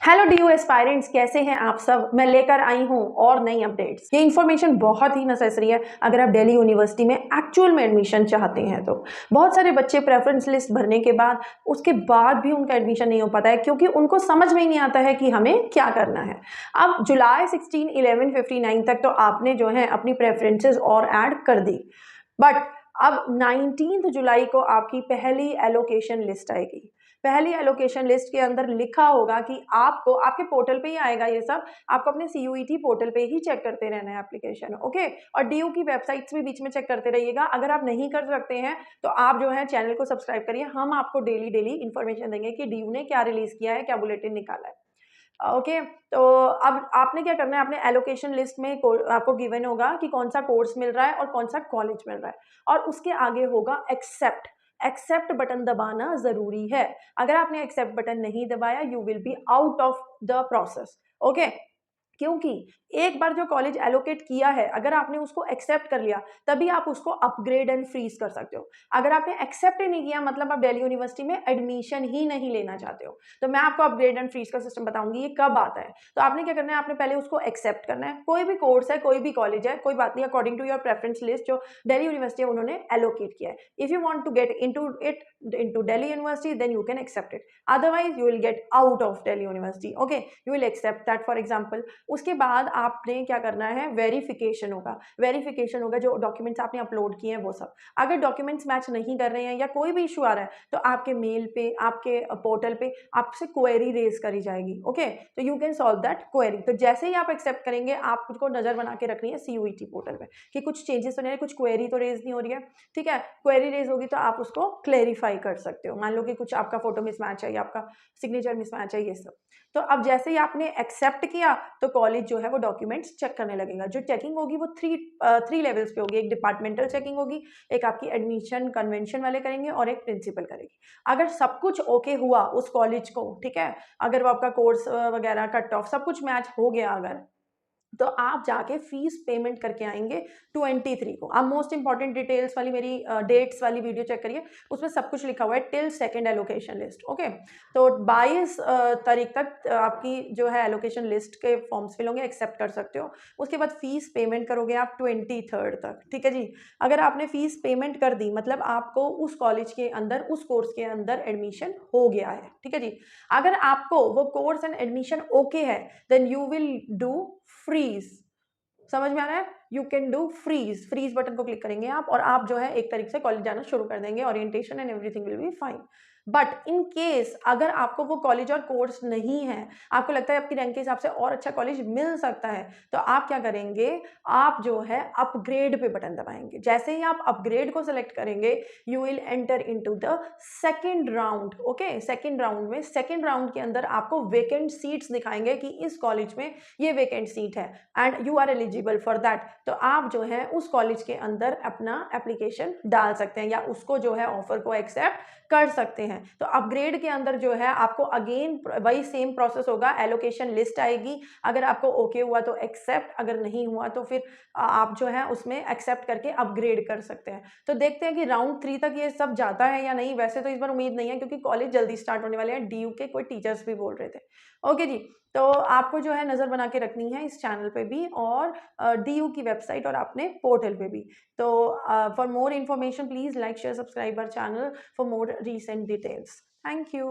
Hello DU aspirants, कैसे हैं आप सब। मैं लेकर आई हूं और नई अपडेट्स। ये इन्फॉर्मेशन बहुत ही नेसेसरी है अगर आप दिल्ली यूनिवर्सिटी में एक्चुअल में एडमिशन चाहते हैं। तो बहुत सारे बच्चे प्रेफरेंस लिस्ट भरने के बाद उसके बाद भी उनका एडमिशन नहीं हो पाता है क्योंकि उनको समझ में ही नहीं आता है कि हमें क्या करना है। अब जुलाई 16/11/59 तक तो आपने जो है अपनी प्रेफरेंसेस और ऐड कर दी, बट अब 19 जुलाई को आपकी पहली एलोकेशन लिस्ट आएगी। पहली एलोकेशन लिस्ट के अंदर लिखा होगा कि आपको आपके पोर्टल पे ही आएगा। ये सब आपको अपने CUET पोर्टल पे ही चेक करते रहना है एप्लीकेशन, ओके। और DU की वेबसाइट्स भी बीच में चेक करते रहिएगा। अगर आप नहीं कर सकते हैं तो आप जो है चैनल को सब्सक्राइब करिए। हम आपको डेली डेली इंफॉर्मेशन देंगे कि DU ने क्या रिलीज किया है, क्या बुलेटिन निकाला है, ओके। तो अब आपने क्या करना है, अपने एलोकेशन लिस्ट में आपको गिवन होगा कि कौन सा कोर्स मिल रहा है और कौन सा कॉलेज मिल रहा है, और उसके आगे होगा एक्सेप्ट। एक्सेप्ट बटन दबाना जरूरी है। अगर आपने एक्सेप्ट बटन नहीं दबाया, you will be out of the process, okay. क्योंकि एक बार जो कॉलेज एलोकेट किया है, अगर आपने उसको एक्सेप्ट कर लिया तभी आप उसको अपग्रेड एंड फ्रीज कर सकते हो। अगर आपने एक्सेप्ट ही नहीं किया, मतलब आप दिल्ली यूनिवर्सिटी में एडमिशन ही नहीं लेना चाहते हो। तो मैं आपको अपग्रेड एंड फ्रीज का सिस्टम बताऊंगी ये कब आता है। तो आपने क्या करना है, आपने पहले उसको एक्सेप्ट करना है। कोई भी कोर्स है, कोई भी कॉलेज है, कोई बात नहीं, according to your preference list जो दिल्ली यूनिवर्सिटी है उन्होंने एलोकेट किया है। If you want to get into Delhi University, then you can accept it. Otherwise, you will get out of Delhi University. Okay, you will accept that, for example. उसके बाद आपने क्या करना है, वेरिफिकेशन होगा। वेरिफिकेशन होगा जो डॉक्यूमेंट्स आपने अपलोड किए हैं वो सब। अगर डॉक्यूमेंट्स मैच नहीं कर रहे हैं या कोई भी इशू आ रहा है तो आपके मेल पे, आपके पोर्टल पे आपसे क्वेरी रेज करी जाएगी, ओके। तो you can solve that query. तो जैसे ही आप एक्सेप्ट करेंगे, आपको नजर बना के रखनी है CUET पोर्टल पे कि कुछ चेंजेस तो नहीं है, कुछ क्वेरी तो रेज नहीं हो रही है, ठीक है। क्वेरी रेज होगी तो आप उसको क्लेरिफाई कर सकते हो। मान लो कि कुछ आपका फोटो मिसमैच है या आपका सिग्नेचर मिसमैच है, ये सब। तो अब जैसे ही आपने एक्सेप्ट किया तो कॉलेज जो है वो डॉक्यूमेंट्स चेक करने लगेगा। जो चेकिंग होगी वो थ्री लेवल्स पे होगी। एक डिपार्टमेंटल चेकिंग होगी, एक आपकी एडमिशन कन्वेंशन वाले करेंगे और एक प्रिंसिपल करेगी। अगर सब कुछ ओके हुआ उस कॉलेज को, ठीक है, अगर वो आपका कोर्स वगैरह कट ऑफ सब कुछ मैच हो गया, अगर तो आप जाके फीस पेमेंट करके आएंगे 23 को। आप मोस्ट इंपॉर्टेंट डिटेल्स वाली मेरी डेट्स वाली वीडियो चेक करिए, उसमें सब कुछ लिखा हुआ है till second allocation list, okay. तो 22 तारीख तक आपकी जो है एलोकेशन लिस्ट के फॉर्म्स फिल होंगे, एक्सेप्ट कर सकते हो। उसके बाद फीस पेमेंट करोगे आप 23 तक, ठीक है जी। अगर आपने फीस पेमेंट कर दी मतलब आपको उस कॉलेज के अंदर, उस कोर्स के अंदर एडमिशन हो गया है, ठीक है जी। अगर आपको वो कोर्स एंड एडमिशन ओके है, then you will do freeze. समझ में आ रहा है, you can do freeze. Freeze button को क्लिक करेंगे आप और आप जो है एक तरीके से कॉलेज जाना शुरू कर देंगे। Orientation and everything will be fine. But in case अगर आपको वो कॉलेज और कोर्स नहीं है, आपको लगता है आपकी रैंक के हिसाब से और अच्छा कॉलेज मिल सकता है, तो आप क्या करेंगे, आप जो है अपग्रेड पे बटन दबाएंगे। जैसे ही आप अपग्रेड को सिलेक्ट करेंगे, you will enter into the second round, okay. Second round में, सेकेंड राउंड के अंदर आपको वेकेंट सीट्स दिखाएंगे कि इस कॉलेज में ये वेकेंट सीट है and you are eligible for that. तो आप जो है उस कॉलेज के अंदर अपना एप्लीकेशन डाल सकते हैं या उसको जो है ऑफर को एक्सेप्ट कर सकते हैं। तो अपग्रेड के अंदर जो है आपको अगेन वही सेम प्रोसेस होगा। एलोकेशन लिस्ट आएगी, अगर आपको ओके हुआ तो एक्सेप्ट, अगर नहीं हुआ तो फिर आप जो है उसमें एक्सेप्ट करके अपग्रेड कर सकते हैं। तो देखते हैं कि राउंड 3 तक ये सब जाता है या नहीं। वैसे तो इस बार उम्मीद नहीं है क्योंकि कॉलेज जल्दी स्टार्ट होने वाले हैं, DU के कोई टीचर्स भी बोल रहे थे, ओके जी। तो आपको जो है नज़र बना के रखनी है इस चैनल पे भी और DU की वेबसाइट और अपने पोर्टल पे भी। तो for more information please like share subscribe our channel for more recent details. Thank you.